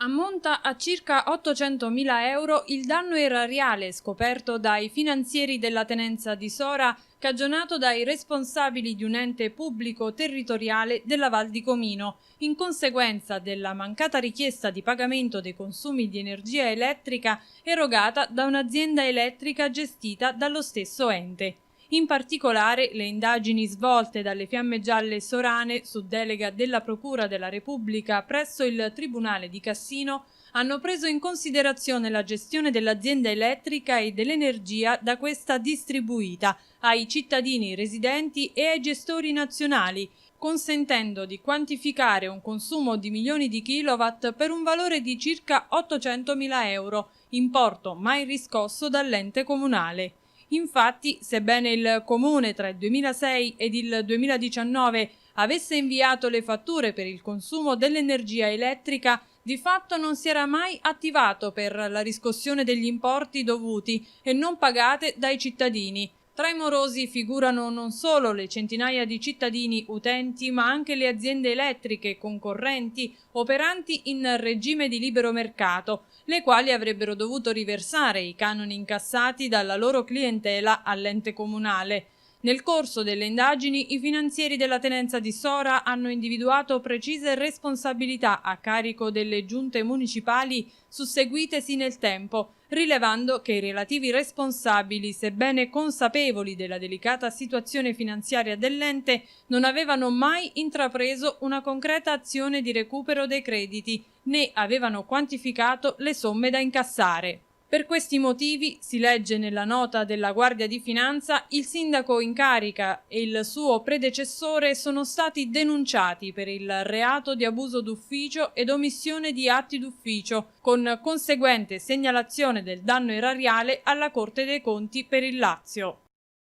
Ammonta a circa 800.000 euro il danno erariale scoperto dai finanzieri della tenenza di Sora, cagionato dai responsabili di un ente pubblico territoriale della Val di Comino, in conseguenza della mancata richiesta di pagamento dei consumi di energia elettrica erogata da un'azienda elettrica gestita dallo stesso ente. In particolare, le indagini svolte dalle Fiamme Gialle Sorane su delega della Procura della Repubblica presso il Tribunale di Cassino hanno preso in considerazione la gestione dell'azienda elettrica e dell'energia da questa distribuita ai cittadini residenti e ai gestori nazionali, consentendo di quantificare un consumo di milioni di kilowatt per un valore di circa 800.000 euro, importo mai riscosso dall'ente comunale. Infatti, sebbene il Comune tra il 2006 ed il 2019 avesse inviato le fatture per il consumo dell'energia elettrica, di fatto non si era mai attivato per la riscossione degli importi dovuti e non pagate dai cittadini. Tra i morosi figurano non solo le centinaia di cittadini utenti, ma anche le aziende elettriche concorrenti operanti in regime di libero mercato, le quali avrebbero dovuto riversare i canoni incassati dalla loro clientela all'ente comunale. Nel corso delle indagini, i finanzieri della tenenza di Sora hanno individuato precise responsabilità a carico delle giunte municipali susseguitesi nel tempo, rilevando che i relativi responsabili, sebbene consapevoli della delicata situazione finanziaria dell'ente, non avevano mai intrapreso una concreta azione di recupero dei crediti, né avevano quantificato le somme da incassare. Per questi motivi, si legge nella nota della Guardia di Finanza, il sindaco in carica e il suo predecessore sono stati denunciati per il reato di abuso d'ufficio ed omissione di atti d'ufficio, con conseguente segnalazione del danno erariale alla Corte dei Conti per il Lazio.